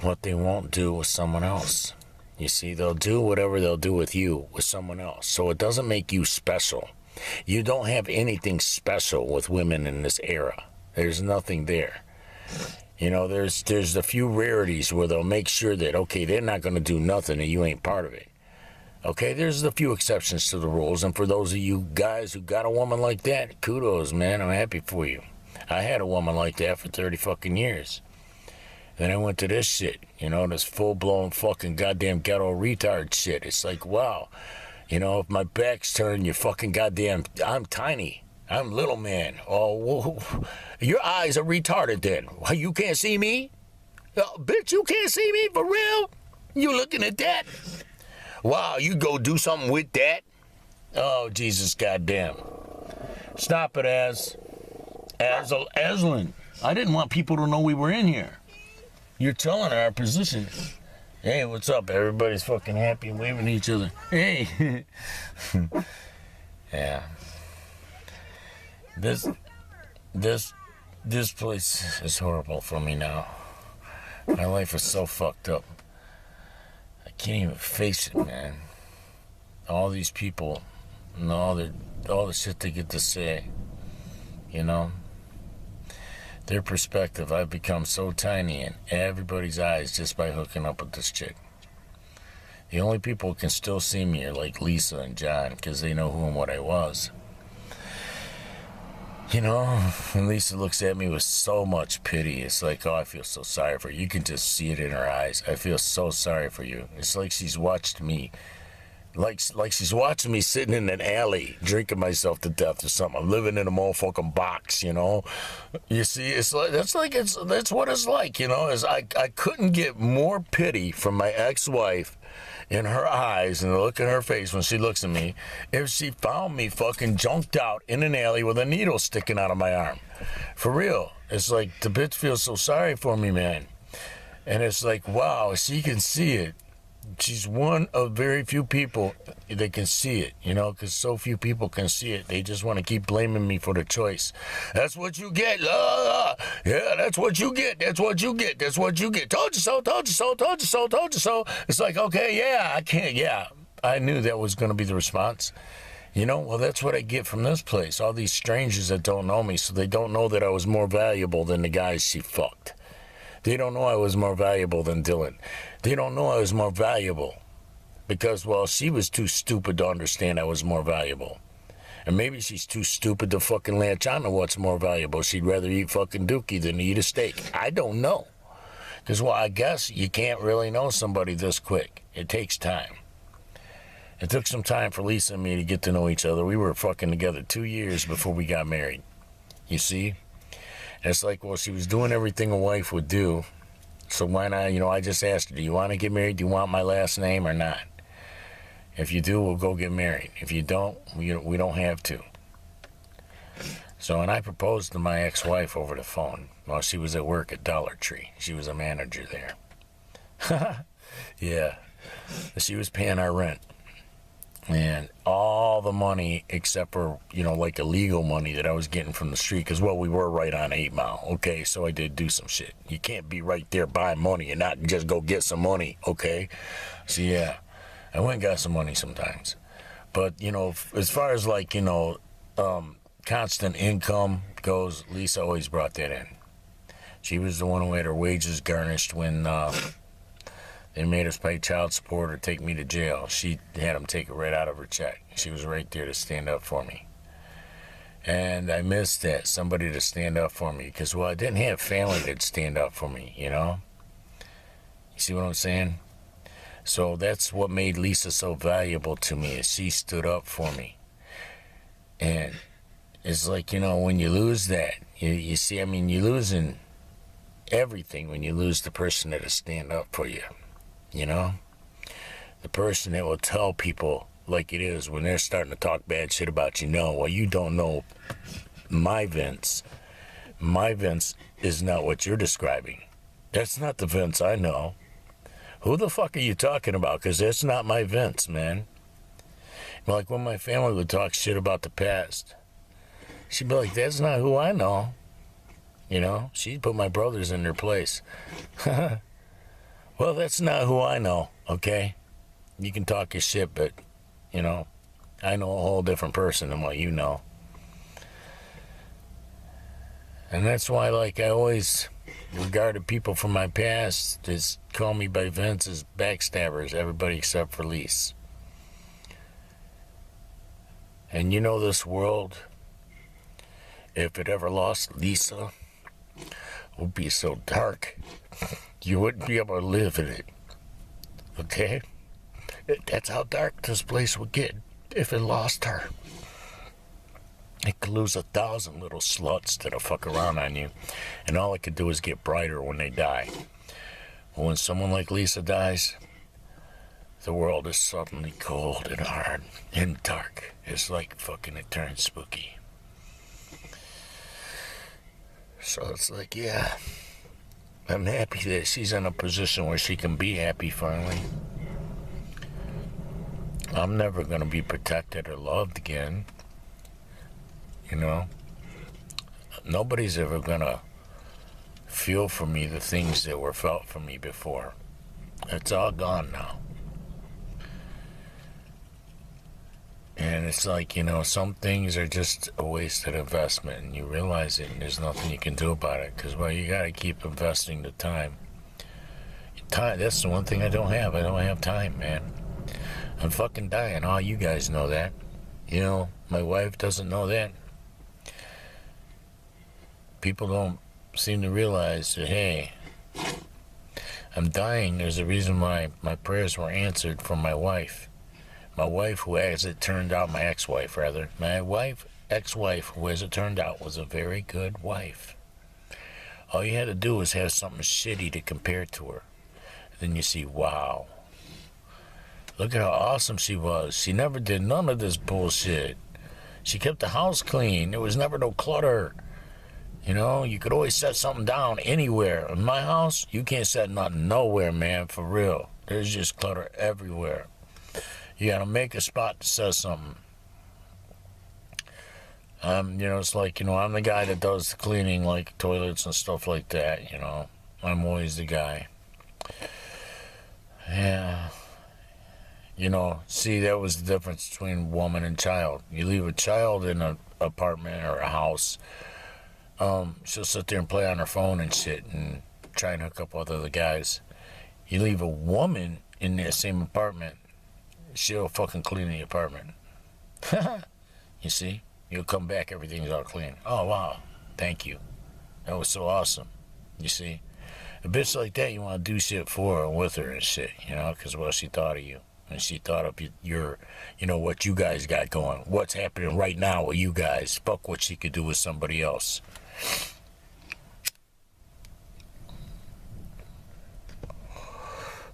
what they won't do with someone else. You see, they'll do whatever they'll do with you with someone else. So it doesn't make you special. You don't have anything special with women in this era. There's nothing there. You know, there's a few rarities where they'll make sure that, okay, they're not going to do nothing and you ain't part of it. Okay, there's a few exceptions to the rules, and for those of you guys who got a woman like that, kudos, man, I'm happy for you. I had a woman like that for 30 fucking years. Then I went to this shit, you know, this full-blown fucking goddamn ghetto retard shit. It's like, wow, you know, if my back's turned, you're fucking goddamn, I'm tiny. I'm little man. Oh, whoa. Your eyes are retarded then. You can't see me? Oh, bitch, you can't see me for real? You looking at that? Wow, you go do something with that? Oh, Jesus goddamn. Stop it, Aslan. I didn't want people to know we were in here. You're telling our position. Hey, what's up? Everybody's fucking happy and waving at each other. Hey. Yeah. This place is horrible for me now. My life is so fucked up. I can't even face it, man. All these people and all the shit they get to say, you know. Their perspective, I've become so tiny in everybody's eyes just by hooking up with this chick. The only people who can still see me are like Lisa and John, because they know who and what I was. You know, and Lisa looks at me with so much pity. It's like, oh, I feel so sorry for you. You can just see it in her eyes. I feel so sorry for you. It's like she's watched me, like she's watching me sitting in an alley, drinking myself to death or something. I'm living in a motherfucking box, you know. You see, it's like that's what it's like, you know. Is I couldn't get more pity from my ex-wife in her eyes and the look in her face when she looks at me if she found me fucking junked out in an alley with a needle sticking out of my arm. For real. It's like the bitch feels so sorry for me, man. And it's like, wow, she can see it. She's one of very few people that can see it, you know, because so few people can see it. They just want to keep blaming me for the choice. That's what you get. Yeah, that's what you get. That's what you get. That's what you get. Told you so, told you so, told you so, told you so. It's like, okay, yeah, I can't, yeah. I knew that was going to be the response. You know, well, that's what I get from this place. All these strangers that don't know me, so they don't know that I was more valuable than the guys she fucked. They don't know I was more valuable than Dylan. They don't know I was more valuable because, well, she was too stupid to understand I was more valuable. And maybe she's too stupid to fucking latch on to what's more valuable. She'd rather eat fucking dookie than eat a steak. I don't know. Because, well, I guess you can't really know somebody this quick. It takes time. It took some time for Lisa and me to get to know each other. We were fucking together 2 years before we got married. You see? And it's like, well, she was doing everything a wife would do. So why not, you know, I just asked her, do you want to get married? Do you want my last name or not? If you do, we'll go get married. If you don't, we don't have to. So, and I proposed to my ex-wife over the phone while she was at work at Dollar Tree. She was a manager there. Yeah. She was paying our rent. And all the money except for, you know, like illegal money that I was getting from the street. Because, well, we were right on 8 Mile. Okay, so I did do some shit. You can't be right there buying money and not just go get some money. Okay. So, yeah, I went and got some money sometimes. But, you know, as far as like, you know, constant income goes, Lisa always brought that in. She was the one who had her wages garnished when they made us pay child support or take me to jail. She had them take it right out of her check. She was right there to stand up for me. And I missed that, somebody to stand up for me. Because, well, I didn't have family that'd stand up for me, you know? You see what I'm saying? So that's what made Lisa so valuable to me, is she stood up for me. And it's like, you know, when you lose that, you see, I mean, you're losing everything when you lose the person that'll stand up for you. You know, the person that will tell people like it is when they're starting to talk bad shit about you. No, well, you don't know my Vince. My Vince is not what you're describing. That's not the Vince I know. Who the fuck are you talking about? Because that's not my Vince, man. Like when my family would talk shit about the past, she'd be like, that's not who I know. You know, she'd put my brothers in their place. Well, that's not who I know, okay? You can talk your shit, but, you know, I know a whole different person than what you know. And that's why, like, I always regarded people from my past as call me by Vince as backstabbers, everybody except for Lise. And you know this world, if it ever lost Lisa, would be so dark. You wouldn't be able to live in it. Okay? That's how dark this place would get if it lost her. It could lose 1,000 little sluts that'll fuck around on you, and all it could do is get brighter when they die. But when someone like Lisa dies, the world is suddenly cold and hard and dark. It's like fucking it turns spooky. So it's like, yeah, I'm happy that she's in a position where she can be happy finally. I'm never going to be protected or loved again. You know? Nobody's ever going to feel for me the things that were felt for me before. It's all gone now. And it's like, you know, some things are just a wasted investment, and you realize it, and there's nothing you can do about it, because, well, you got to keep investing the time. Time, that's the one thing I don't have. I don't have time, man. I'm fucking dying. All you guys know that. You know, my wife doesn't know that. People don't seem to realize that, hey, I'm dying. There's a reason why my prayers were answered from my wife. My wife, who, as it turned out, my ex-wife, rather. My ex-wife, who, as it turned out, was a very good wife. All you had to do was have something shitty to compare to her. Then you see, wow. Look at how awesome she was. She never did none of this bullshit. She kept the house clean. There was never no clutter. You know, you could always set something down anywhere. In my house, you can't set nothing nowhere, man, for real. There's just clutter everywhere. You gotta make a spot that says something. It's like, I'm the guy that does the cleaning, like toilets and stuff like that, I'm always the guy. Yeah. See, that was the difference between woman and child. You leave a child in an apartment or a house, she'll sit there and play on her phone and shit and try and hook up with other guys. You leave a woman in that same apartment, she'll fucking clean the apartment. You see? You'll come back, everything's all clean. Oh, wow. Thank you. That was so awesome. You see? A bitch like that, you want to do shit for her and with her and shit, because, well, she thought of you. And she thought of your, what you guys got going. What's happening right now with you guys. Fuck what she could do with somebody else.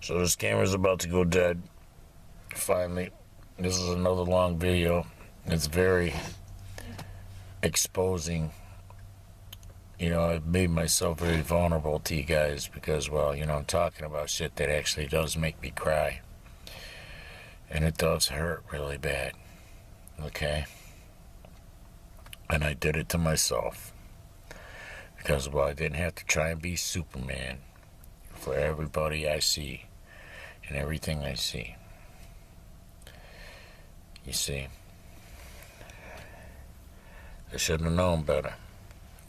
So this camera's about to go dead. Finally. This is another long video. It's very exposing. I've made myself very vulnerable to you guys because, well, I'm talking about shit that actually does make me cry. And it does hurt really bad. Okay? And I did it to myself. Because, well, I didn't have to try and be Superman for everybody I see and everything I see. You see? I should have known better.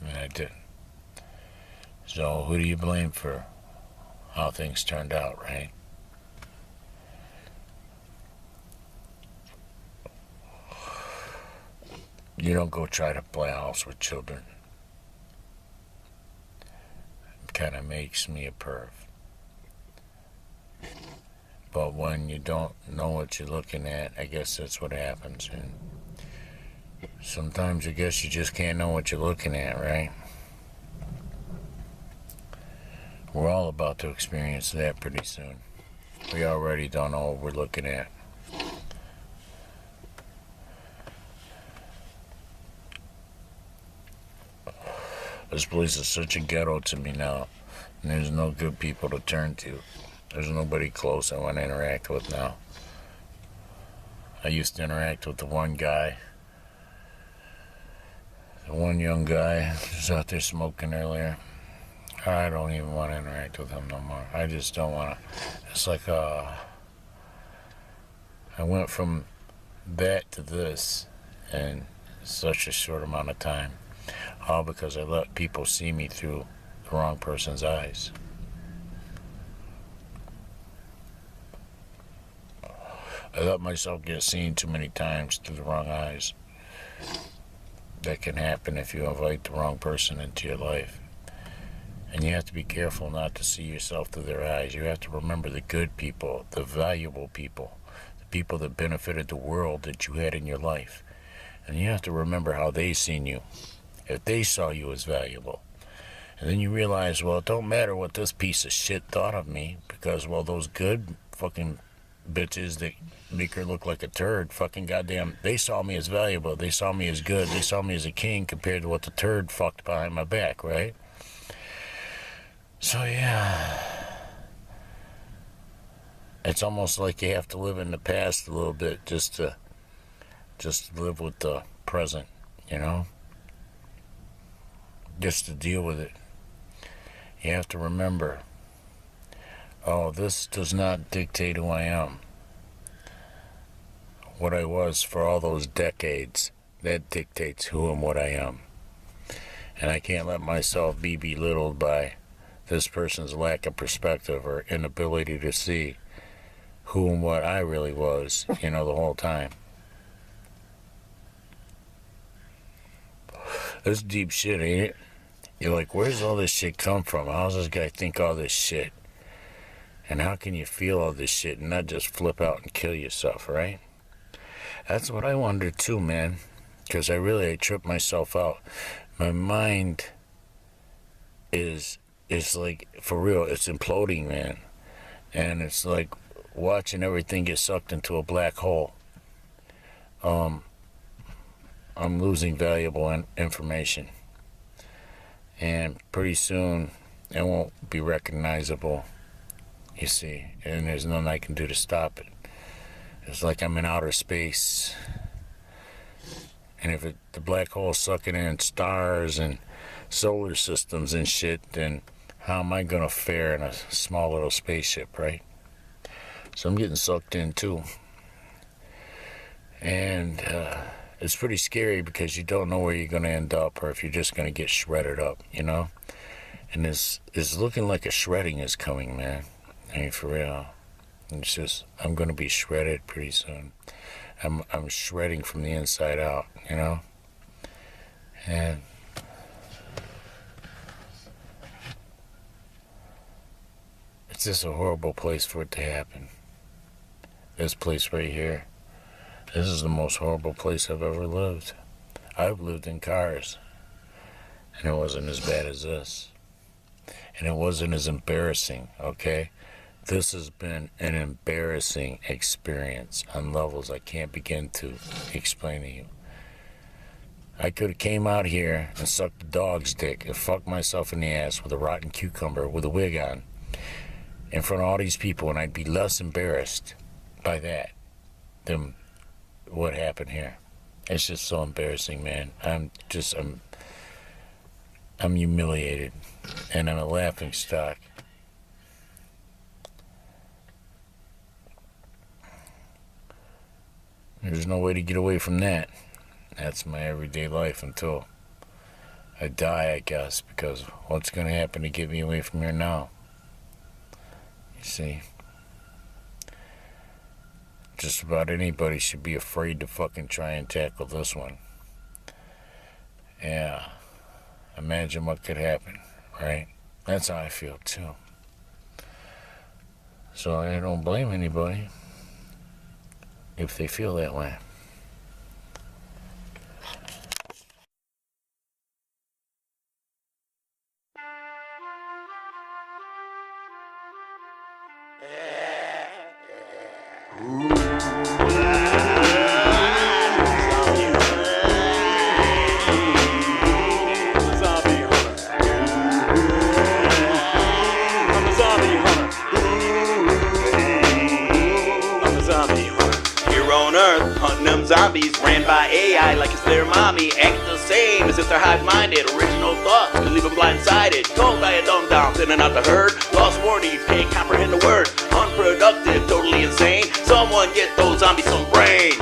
And I didn't. So who do you blame for how things turned out, right? You don't go try to play house with children. It kind of makes me a perv. But when you don't know what you're looking at, I guess that's what happens. And sometimes I guess you just can't know what you're looking at, right? We're all about to experience that pretty soon. We already don't know what we're looking at. This place is such a ghetto to me now, and there's no good people to turn to. There's nobody close I want to interact with now. I used to interact with the one guy, the one young guy who was out there smoking earlier. I don't even want to interact with him no more. I just don't want to. It's like, I went from that to this in such a short amount of time. All because I let people see me through the wrong person's eyes. I let myself get seen too many times through the wrong eyes. That can happen if you invite the wrong person into your life. And you have to be careful not to see yourself through their eyes. You have to remember the good people, the valuable people, the people that benefited the world that you had in your life. And you have to remember how they seen you, if they saw you as valuable. And then you realize, well, it don't matter what this piece of shit thought of me, because, well, those good fucking bitches that make her look like a turd, fucking goddamn, they saw me as valuable, they saw me as good, they saw me as a king compared to what the turd fucked behind my back, right? So, yeah. It's almost like you have to live in the past a little bit just to live with the present, just to deal with it. You have to remember, oh, this does not dictate who I am. What I was for all those decades, that dictates who and what I am. And I can't let myself be belittled by this person's lack of perspective or inability to see who and what I really was, the whole time. That's deep shit, ain't it? You're like, where's all this shit come from? How does this guy think all this shit? And how can you feel all this shit and not just flip out and kill yourself, right? That's what I wonder too, man. Because I trip myself out. My mind is like, for real, it's imploding, man. And it's like watching everything get sucked into a black hole. I'm losing valuable information. And pretty soon, it won't be recognizable, you see, and there's nothing I can do to stop it. It's like I'm in outer space, and if the black hole's sucking in stars and solar systems and shit, then how am I gonna fare in a small little spaceship, right? So I'm getting sucked in too. And it's pretty scary because you don't know where you're gonna end up or if you're just gonna get shredded up, you know? And it's looking like a shredding is coming, man. I mean, for real. It's just, I'm gonna be shredded pretty soon. I'm shredding from the inside out, you know? And it's just a horrible place for it to happen. This place right here. This is the most horrible place I've ever lived. I've lived in cars, and it wasn't as bad as this. And it wasn't as embarrassing, okay? This has been an embarrassing experience on levels I can't begin to explain to you. I could have came out here and sucked a dog's dick and fucked myself in the ass with a rotten cucumber with a wig on in front of all these people, and I'd be less embarrassed by that than what happened here. It's just so embarrassing, man. I'm humiliated, and I'm a laughing stock. There's no way to get away from that. That's my everyday life until I die, I guess, because what's going to happen to get me away from here now? You see? Just about anybody should be afraid to fucking try and tackle this one. Yeah. Imagine what could happen, right? That's how I feel, too. So I don't blame anybody if they feel that way. Zombies ran by AI like it's their mommy. Act the same as if they're hive-minded. Original thoughts can leave them blindsided. Told by a dumb-down, thinning out the herd. Lost warning, can't comprehend the word. Unproductive, totally insane. Someone get those zombies some brains.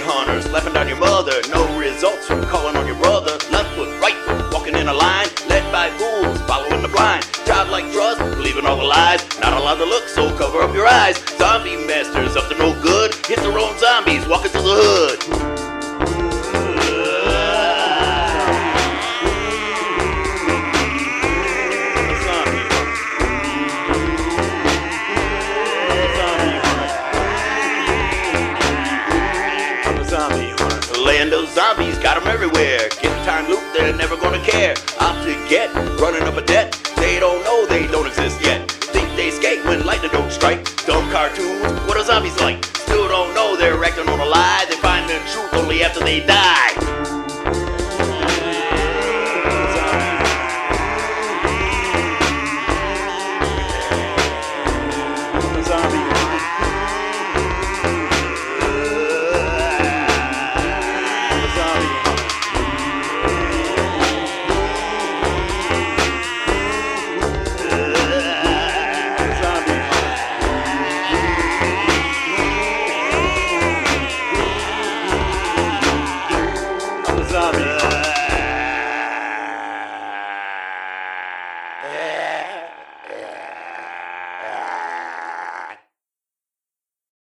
Hunters laughing down your mother. No results from calling on your brother. Left foot, right foot, walking in a line. Led by fools, following the blind. Childlike trust, believing all the lies. Not allowed to look, so cover up your eyes. Zombie masters up to no good. Hit their own zombies, walking through the hood. Land of zombies, got them everywhere. Get the time loop, they're never gonna care. Out to get, running up a debt. They don't know they don't exist yet. Think they skate when lightning don't strike. Dumb cartoons, what are zombies like? Still don't know they're acting on a lie. They find the truth only after they die. zombie.